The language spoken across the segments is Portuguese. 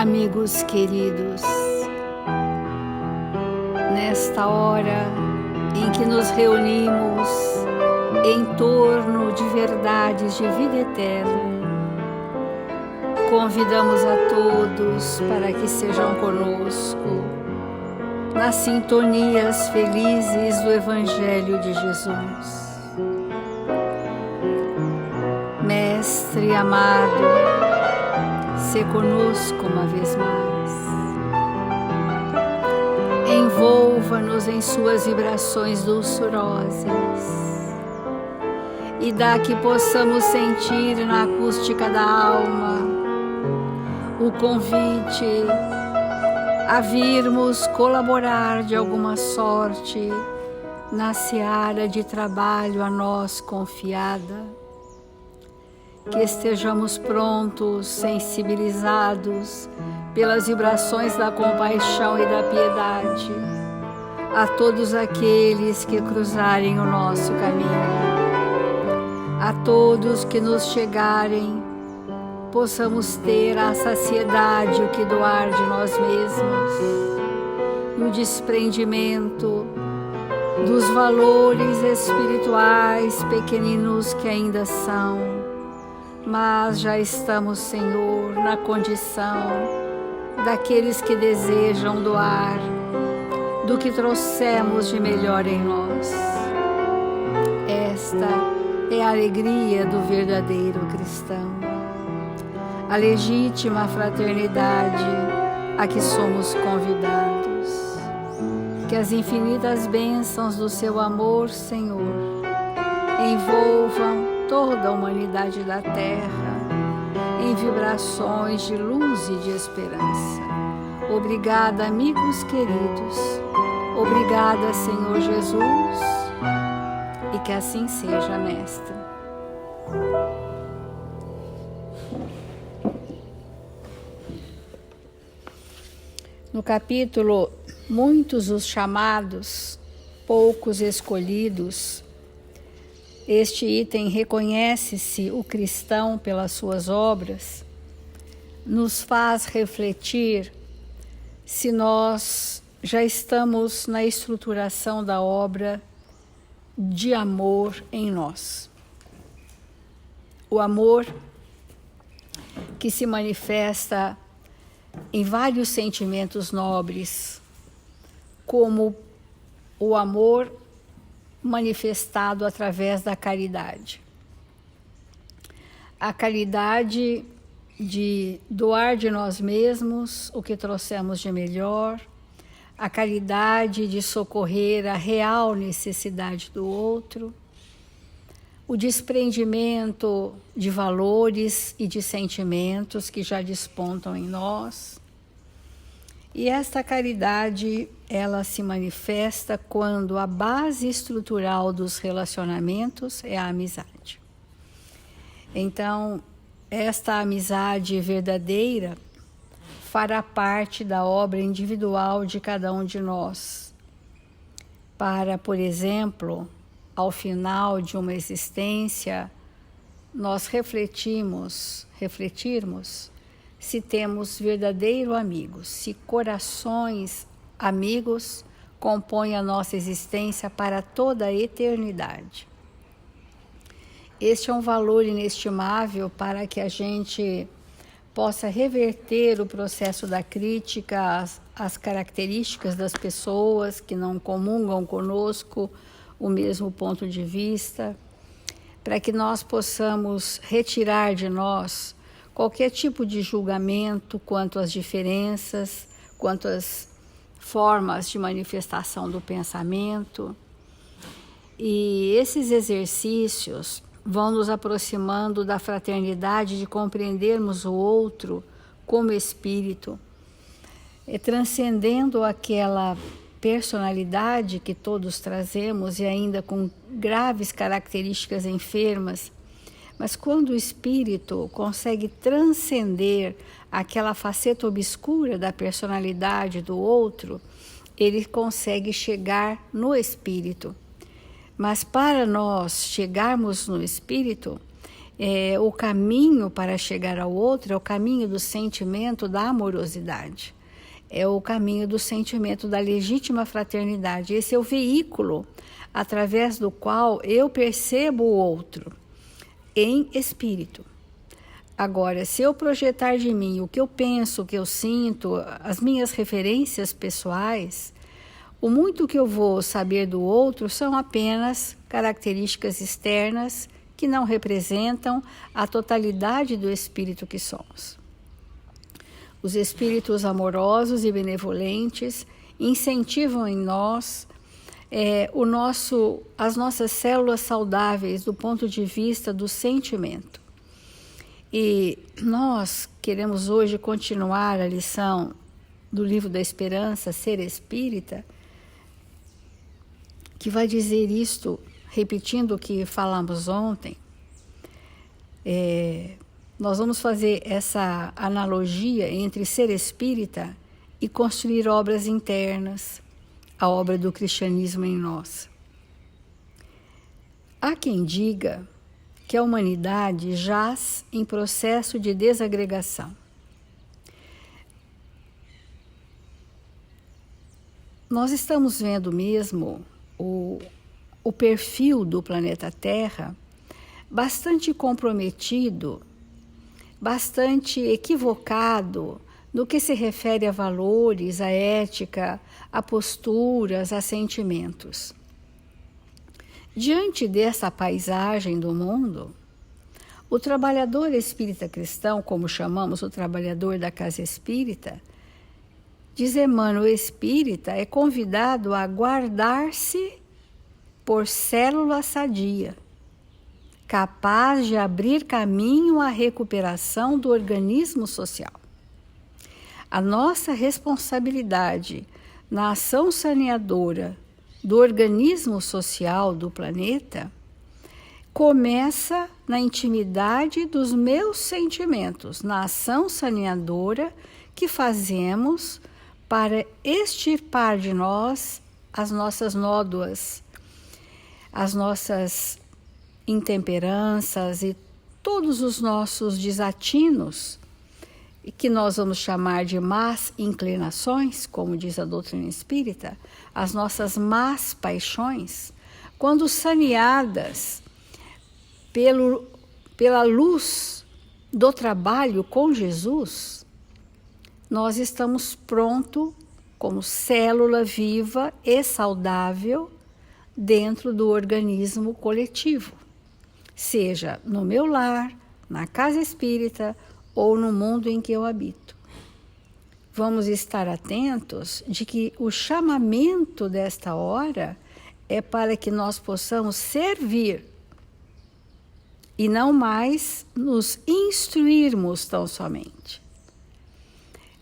Amigos queridos, nesta hora em que nos reunimos em torno de verdades de vida eterna, convidamos a todos para que sejam conosco nas sintonias felizes do Evangelho de Jesus. Mestre amado, se conosco uma vez mais. Envolva-nos em suas vibrações dulçurosas e dá que possamos sentir na acústica da alma o convite a virmos colaborar de alguma sorte na seara de trabalho a nós confiada. Que estejamos prontos, sensibilizados pelas vibrações da compaixão e da piedade a todos aqueles que cruzarem o nosso caminho. A todos que nos chegarem, possamos ter a saciedade, o que doar de nós mesmos, no desprendimento dos valores espirituais pequeninos que ainda são, mas já estamos, Senhor, na condição daqueles que desejam doar do que trouxemos de melhor em nós. Esta é a alegria do verdadeiro cristão, a legítima fraternidade a que somos convidados. Que as infinitas bênçãos do seu amor, Senhor, envolvam toda a humanidade da Terra em vibrações de luz e de esperança. Obrigada, amigos queridos. Obrigada, Senhor Jesus. E que assim seja, Mestre. No capítulo Muitos os chamados, poucos escolhidos, este item reconhece-se o cristão pelas suas obras, nos faz refletir se nós já estamos na estruturação da obra de amor em nós. O amor que se manifesta em vários sentimentos nobres, como o amor manifestado através da caridade. A caridade de doar de nós mesmos o que trouxemos de melhor, a caridade de socorrer a real necessidade do outro, o desprendimento de valores e de sentimentos que já despontam em nós. E esta caridade, ela se manifesta quando a base estrutural dos relacionamentos é a amizade. Então, esta amizade verdadeira fará parte da obra individual de cada um de nós, para, por exemplo, ao final de uma existência, nós refletirmos se temos verdadeiro amigos, se corações amigos compõem a nossa existência para toda a eternidade. Este é um valor inestimável para que a gente possa reverter o processo da crítica às características das pessoas que não comungam conosco o mesmo ponto de vista, para que nós possamos retirar de nós qualquer tipo de julgamento quanto às diferenças, quanto às formas de manifestação do pensamento. E esses exercícios vão nos aproximando da fraternidade, de compreendermos o outro como espírito, transcendendo aquela personalidade que todos trazemos e ainda com graves características enfermas. Mas quando o espírito consegue transcender aquela faceta obscura da personalidade do outro, ele consegue chegar no espírito. Mas para nós chegarmos no espírito, o caminho para chegar ao outro é o caminho do sentimento da amorosidade. É o caminho do sentimento da legítima fraternidade. Esse é o veículo através do qual eu percebo o outro em espírito. Agora, se eu projetar de mim o que eu penso, o que eu sinto, as minhas referências pessoais, o muito que eu vou saber do outro são apenas características externas que não representam a totalidade do espírito que somos. Os espíritos amorosos e benevolentes incentivam em nós as nossas células saudáveis do ponto de vista do sentimento. E nós queremos hoje continuar a lição do Livro da Esperança, Ser Espírita, que vai dizer isto, repetindo o que falamos ontem. Nós vamos fazer essa analogia entre ser espírita e construir obras internas, a obra do cristianismo em nós. Há quem diga que a humanidade jaz em processo de desagregação. Nós estamos vendo mesmo o perfil do planeta Terra bastante comprometido, bastante equivocado no que se refere a valores, a ética, a posturas, a sentimentos. Diante dessa paisagem do mundo, o trabalhador espírita cristão, como chamamos o trabalhador da casa espírita, diz Emmanuel, o espírita é convidado a guardar-se por célula sadia, capaz de abrir caminho à recuperação do organismo social. A nossa responsabilidade na ação saneadora do organismo social do planeta começa na intimidade dos meus sentimentos, na ação saneadora que fazemos para extirpar de nós as nossas nódoas, as nossas intemperanças e todos os nossos desatinos, que nós vamos chamar de más inclinações, como diz a doutrina espírita, as nossas más paixões, quando saneadas pela luz do trabalho com Jesus, nós estamos prontos como célula viva e saudável dentro do organismo coletivo, seja no meu lar, na casa espírita ou no mundo em que eu habito. Vamos estar atentos de que o chamamento desta hora é para que nós possamos servir e não mais nos instruirmos tão somente.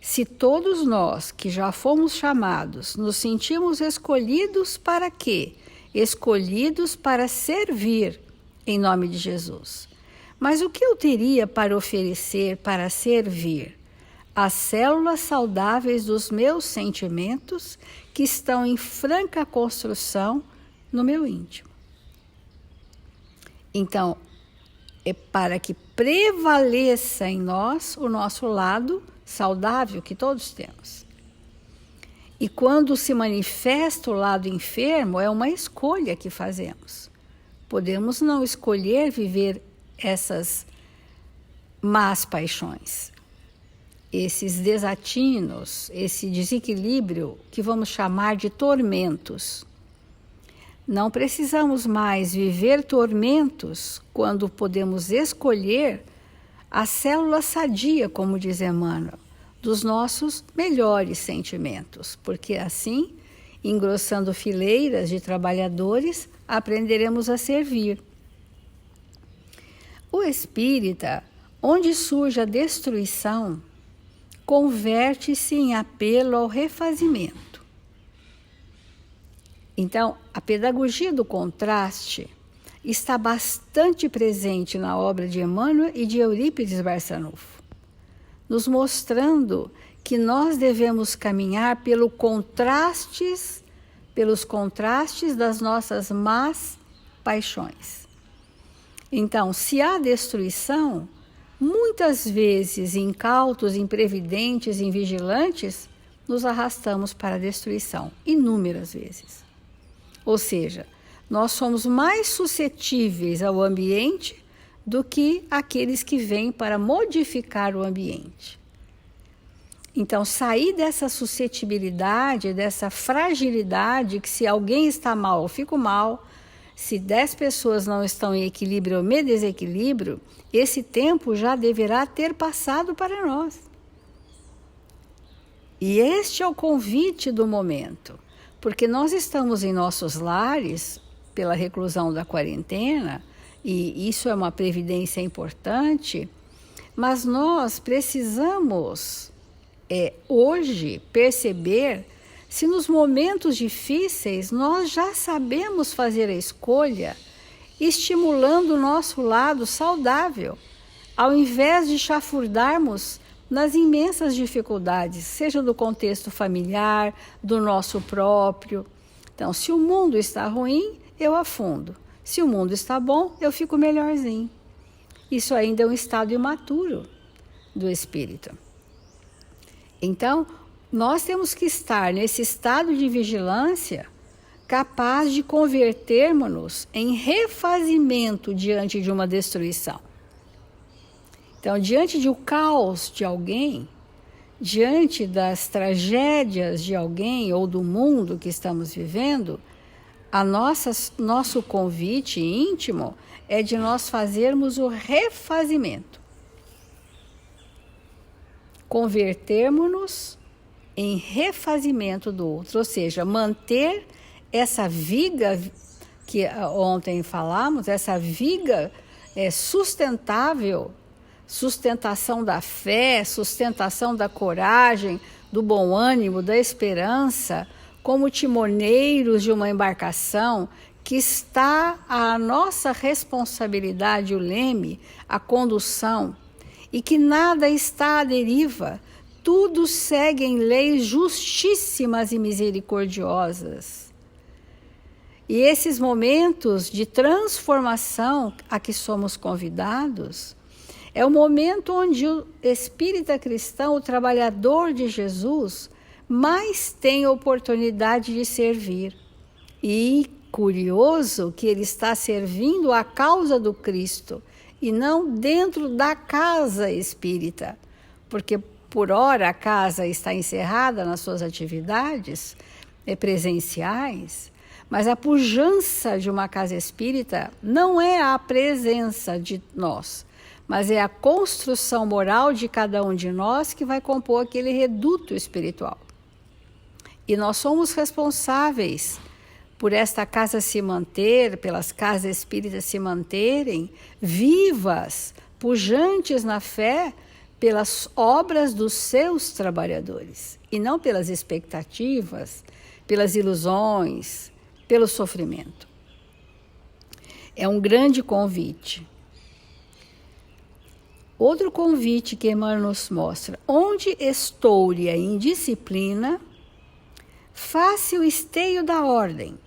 Se todos nós que já fomos chamados nos sentimos escolhidos para quê? Escolhidos para servir em nome de Jesus. Mas o que eu teria para oferecer para servir? As células saudáveis dos meus sentimentos que estão em franca construção no meu íntimo. Então, é para que prevaleça em nós o nosso lado saudável que todos temos. E quando se manifesta o lado enfermo, é uma escolha que fazemos. Podemos não escolher viver essas más paixões, esses desatinos, esse desequilíbrio que vamos chamar de tormentos. Não precisamos mais viver tormentos quando podemos escolher a célula sadia, como diz Emmanuel, dos nossos melhores sentimentos, porque assim, engrossando fileiras de trabalhadores, aprenderemos a servir. O espírita, onde surge a destruição, converte-se em apelo ao refazimento. Então, a pedagogia do contraste está bastante presente na obra de Emmanuel e de Eurípides Barçanufo, nos mostrando que nós devemos caminhar pelos contrastes das nossas más paixões. Então, se há destruição, muitas vezes, incautos, imprevidentes, invigilantes, nos arrastamos para a destruição, inúmeras vezes. Ou seja, nós somos mais suscetíveis ao ambiente do que aqueles que vêm para modificar o ambiente. Então, sair dessa suscetibilidade, dessa fragilidade, que se alguém está mal, eu fico mal, se 10 pessoas não estão em equilíbrio, eu me desequilíbrio, esse tempo já deverá ter passado para nós. E este é o convite do momento, porque nós estamos em nossos lares, pela reclusão da quarentena, e isso é uma previdência importante, mas nós precisamos hoje perceber se nos momentos difíceis nós já sabemos fazer a escolha, estimulando o nosso lado saudável, ao invés de chafurdarmos nas imensas dificuldades, seja do contexto familiar, do nosso próprio. Então, se o mundo está ruim, eu afundo. Se o mundo está bom, eu fico melhorzinho. Isso ainda é um estado imaturo do espírito. Então, nós temos que estar nesse estado de vigilância capaz de convertermos-nos em refazimento diante de uma destruição. Então, diante do caos de alguém, diante das tragédias de alguém ou do mundo que estamos vivendo, nosso convite íntimo é de nós fazermos o refazimento. Convertermos-nos em refazimento do outro, ou seja, manter essa viga que ontem falamos, essa viga sustentável, sustentação da fé, sustentação da coragem, do bom ânimo, da esperança, como timoneiros de uma embarcação que está à nossa responsabilidade, o leme, a condução, e que nada está à deriva, tudo segue em leis justíssimas e misericordiosas. E esses momentos de transformação a que somos convidados, é o momento onde o espírita cristão, o trabalhador de Jesus, mais tem oportunidade de servir. E curioso que ele está servindo a causa do Cristo e não dentro da casa espírita, porque por ora a casa está encerrada nas suas atividades presenciais, mas a pujança de uma casa espírita não é a presença de nós, mas é a construção moral de cada um de nós que vai compor aquele reduto espiritual. E nós somos responsáveis por esta casa se manter, pelas casas espíritas se manterem vivas, pujantes na fé, pelas obras dos seus trabalhadores, e não pelas expectativas, pelas ilusões, pelo sofrimento. É um grande convite. Outro convite que Emmanuel nos mostra: onde estoure a indisciplina, faça o esteio da ordem.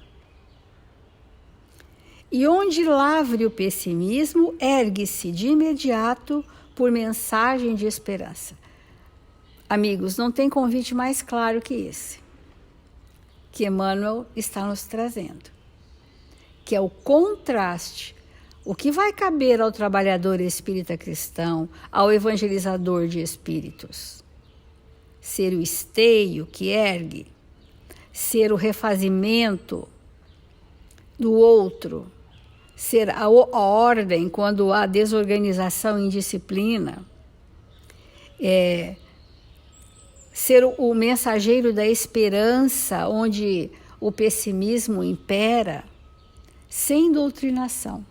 E onde lavre o pessimismo, ergue-se de imediato por mensagem de esperança. Amigos, não tem convite mais claro que esse, que Emmanuel está nos trazendo, que é o contraste. O que vai caber ao trabalhador espírita cristão, ao evangelizador de espíritos? Ser o esteio que ergue, ser o refazimento do outro, ser a ordem quando há desorganização e indisciplina, ser o mensageiro da esperança onde o pessimismo impera, sem doutrinação,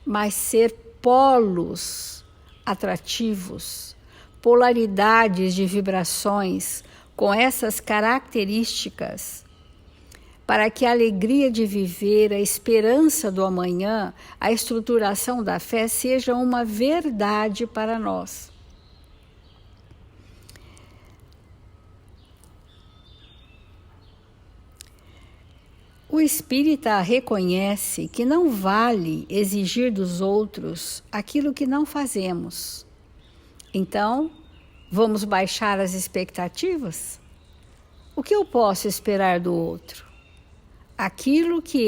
mas ser polos atrativos, polaridades de vibrações com essas características, para que a alegria de viver, a esperança do amanhã, a estruturação da fé seja uma verdade para nós. O espírita reconhece que não vale exigir dos outros aquilo que não fazemos. Então, vamos baixar as expectativas? O que eu posso esperar do outro? Aquilo que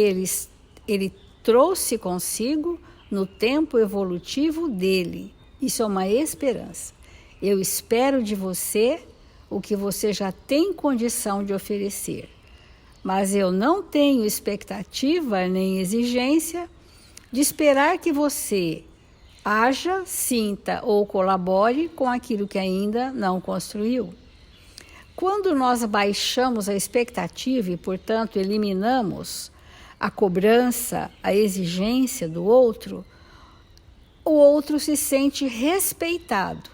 ele trouxe consigo no tempo evolutivo dele. Isso é uma esperança. Eu espero de você o que você já tem condição de oferecer. Mas eu não tenho expectativa nem exigência de esperar que você haja, sinta ou colabore com aquilo que ainda não construiu. Quando nós baixamos a expectativa e, portanto, eliminamos a cobrança, a exigência do outro, o outro se sente respeitado.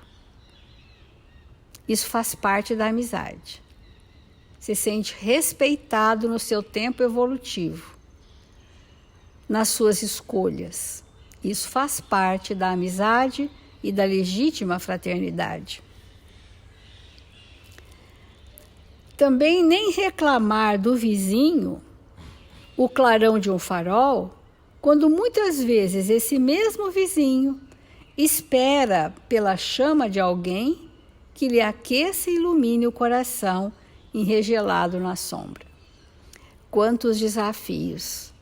Isso faz parte da amizade. Se sente respeitado no seu tempo evolutivo, nas suas escolhas. Isso faz parte da amizade e da legítima fraternidade. Também nem reclamar do vizinho o clarão de um farol, quando muitas vezes esse mesmo vizinho espera pela chama de alguém que lhe aqueça e ilumine o coração enregelado na sombra. Quantos desafios!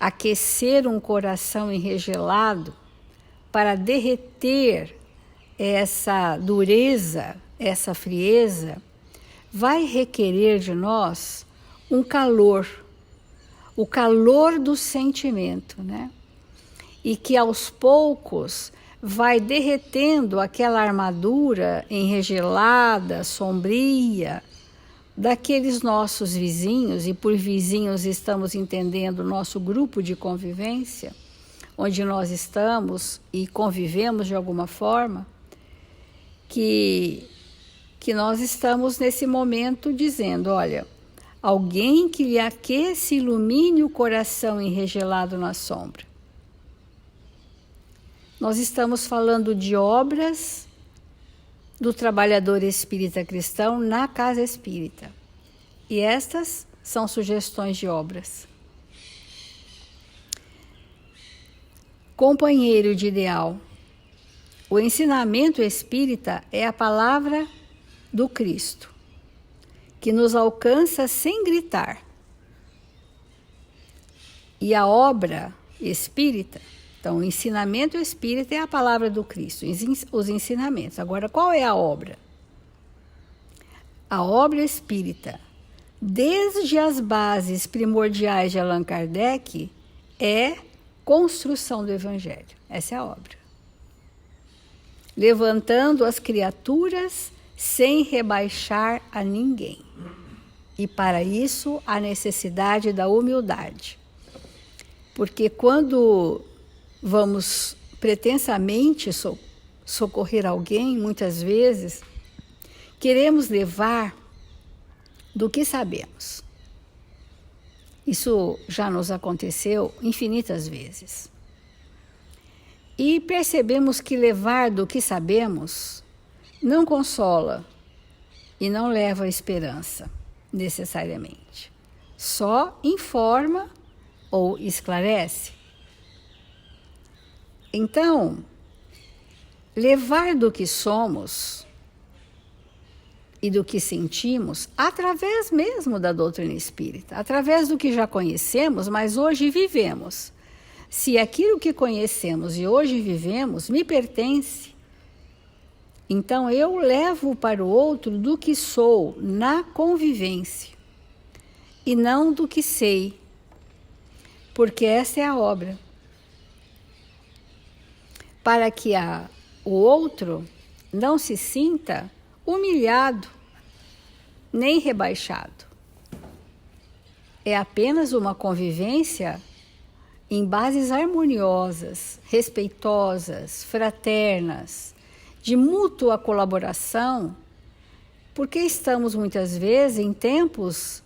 Aquecer um coração enregelado para derreter essa dureza, essa frieza, vai requerer de nós um calor, o calor do sentimento, né? E que aos poucos vai derretendo aquela armadura enregelada, sombria, daqueles nossos vizinhos, e por vizinhos estamos entendendo o nosso grupo de convivência, onde nós estamos e convivemos de alguma forma, que nós estamos nesse momento dizendo, olha, alguém que lhe aqueça e ilumine o coração enregelado na sombra. Nós estamos falando de obras do trabalhador espírita cristão na casa espírita. E estas são sugestões de obras. Companheiro de ideal. O ensinamento espírita é a palavra do Cristo, que nos alcança sem gritar. E a obra espírita, então o ensinamento espírita é a palavra do Cristo, os ensinamentos. Agora, qual é a obra? A obra espírita, desde as bases primordiais de Allan Kardec, é construção do Evangelho. Essa é a obra. Levantando as criaturas sem rebaixar a ninguém. E para isso, a necessidade da humildade. Porque quando vamos pretensamente socorrer alguém, muitas vezes, queremos levar do que sabemos. Isso já nos aconteceu infinitas vezes. E percebemos que levar do que sabemos não consola e não leva a esperança, necessariamente. Só informa ou esclarece. Então, levar do que somos e do que sentimos, através mesmo da doutrina espírita, através do que já conhecemos, mas hoje vivemos. Se aquilo que conhecemos e hoje vivemos me pertence, então eu levo para o outro do que sou na convivência e não do que sei, porque essa é a obra. Para que o outro não se sinta humilhado, nem rebaixado. É apenas uma convivência em bases harmoniosas, respeitosas, fraternas, de mútua colaboração, porque estamos muitas vezes em tempos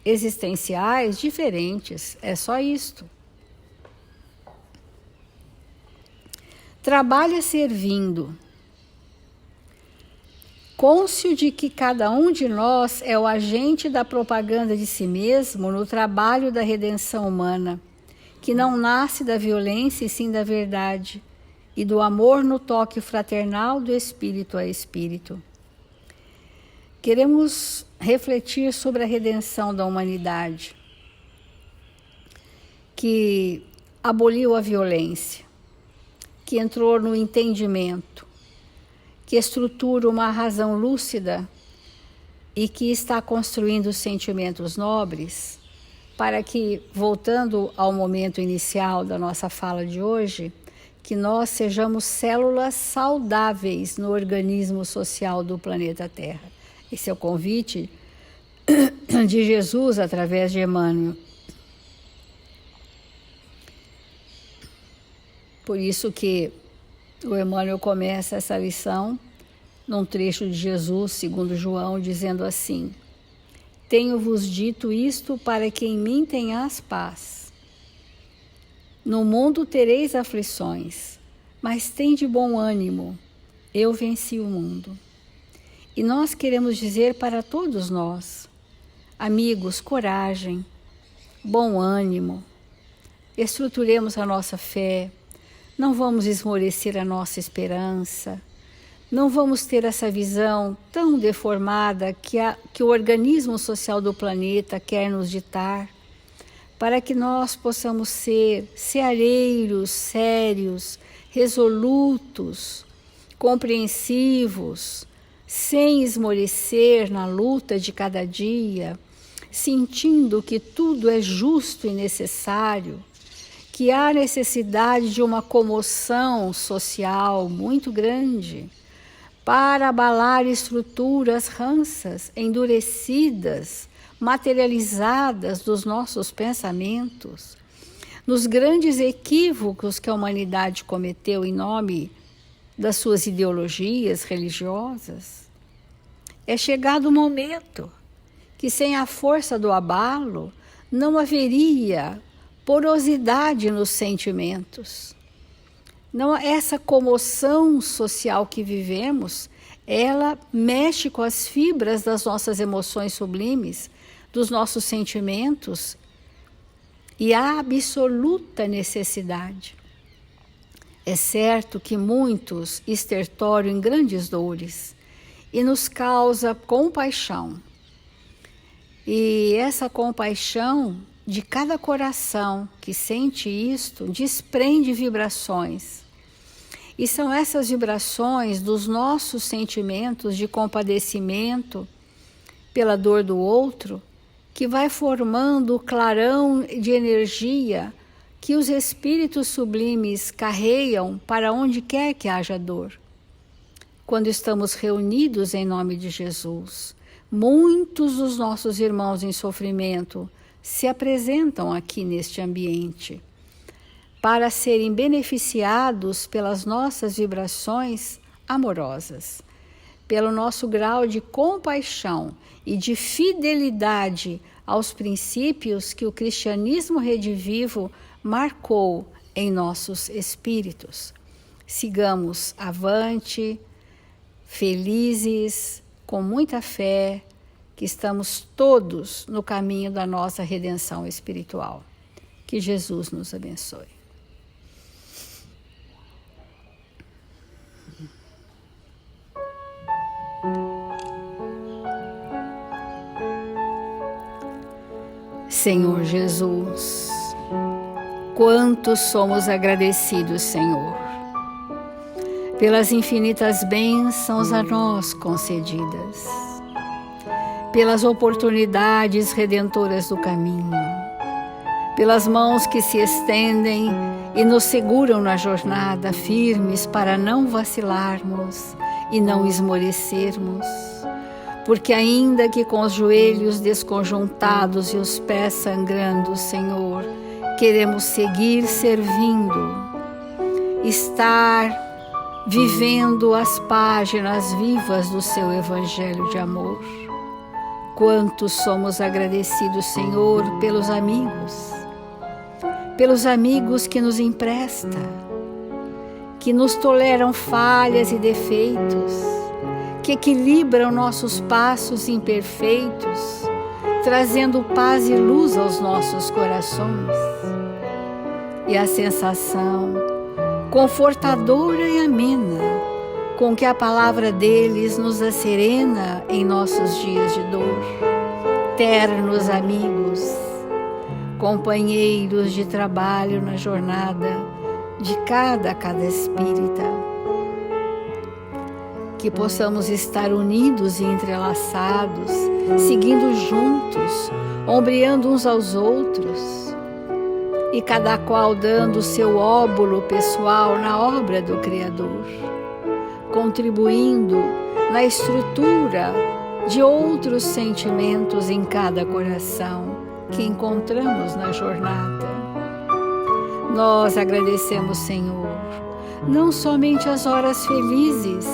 existenciais diferentes. É só isto. Trabalha servindo. cônscio de que cada um de nós é o agente da propaganda de si mesmo no trabalho da redenção humana, que não nasce da violência e sim da verdade, e do amor no toque fraternal do espírito a espírito. Queremos refletir sobre a redenção da humanidade, que aboliu a violência, que entrou no entendimento, que estrutura uma razão lúcida e que está construindo sentimentos nobres, para que, voltando ao momento inicial da nossa fala de hoje, que nós sejamos células saudáveis no organismo social do planeta Terra. Esse é o convite de Jesus através de Emmanuel. Por isso que o Emmanuel começa essa lição num trecho de Jesus, segundo João, dizendo assim: tenho-vos dito isto para que em mim tenhas paz. No mundo tereis aflições, mas tende bom ânimo, eu venci o mundo. E nós queremos dizer para todos nós, amigos, coragem, bom ânimo, estruturemos a nossa fé, não vamos esmorecer a nossa esperança, não vamos ter essa visão tão deformada que o organismo social do planeta quer nos ditar, para que nós possamos ser ceareiros, sérios, resolutos, compreensivos, sem esmorecer na luta de cada dia, sentindo que tudo é justo e necessário, que há necessidade de uma comoção social muito grande para abalar estruturas ransas, endurecidas, materializadas dos nossos pensamentos, nos grandes equívocos que a humanidade cometeu em nome das suas ideologias religiosas. É chegado o momento que sem a força do abalo não haveria porosidade nos sentimentos. Não, essa comoção social que vivemos, ela mexe com as fibras das nossas emoções sublimes, dos nossos sentimentos, e há absoluta necessidade. É certo que muitos estertoram em grandes dores e nos causa compaixão. E essa compaixão de cada coração que sente isto desprende vibrações. E são essas vibrações dos nossos sentimentos de compadecimento pela dor do outro que vai formando o clarão de energia que os espíritos sublimes carreiam para onde quer que haja dor. Quando estamos reunidos em nome de Jesus, muitos dos nossos irmãos em sofrimento se apresentam aqui neste ambiente para serem beneficiados pelas nossas vibrações amorosas, pelo nosso grau de compaixão e de fidelidade aos princípios que o cristianismo redivivo marcou em nossos espíritos. Sigamos avante, felizes, com muita fé, que estamos todos no caminho da nossa redenção espiritual. Que Jesus nos abençoe. Senhor Jesus, quantos somos agradecidos, Senhor, pelas infinitas bênçãos a nós concedidas, pelas oportunidades redentoras do caminho, pelas mãos que se estendem e nos seguram na jornada, firmes para não vacilarmos e não esmorecermos, porque ainda que com os joelhos desconjuntados e os pés sangrando, Senhor, queremos seguir servindo, estar vivendo as páginas vivas do seu Evangelho de amor. Quantos somos agradecidos, Senhor, pelos amigos que nos empresta, que nos toleram falhas e defeitos, que equilibram nossos passos imperfeitos, trazendo paz e luz aos nossos corações. E a sensação confortadora e amena com que a palavra deles nos acerena em nossos dias de dor. Ternos amigos, companheiros de trabalho na jornada de cada espírita. Que possamos estar unidos e entrelaçados, seguindo juntos, ombreando uns aos outros, e cada qual dando o seu óbolo pessoal na obra do Criador, contribuindo na estrutura de outros sentimentos em cada coração que encontramos na jornada. Nós agradecemos, Senhor, não somente as horas felizes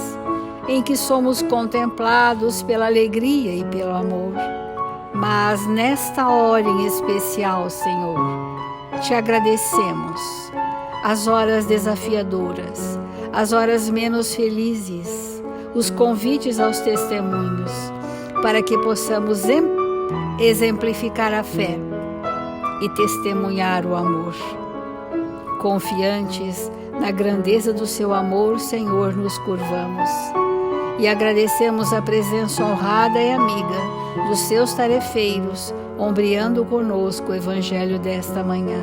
em que somos contemplados pela alegria e pelo amor, mas nesta hora em especial, Senhor, te agradecemos as horas desafiadoras, as horas menos felizes, os convites aos testemunhos, para que possamos exemplificar a fé e testemunhar o amor. Confiantes na grandeza do seu amor, Senhor, nos curvamos e agradecemos a presença honrada e amiga dos seus tarefeiros, ombreando conosco o Evangelho desta manhã.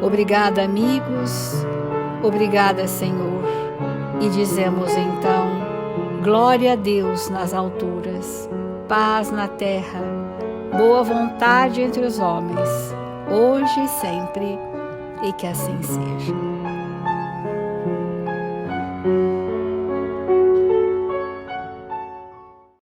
Obrigada, amigos, obrigada, Senhor, e dizemos então, glória a Deus nas alturas, paz na terra, boa vontade entre os homens, hoje e sempre, e que assim seja.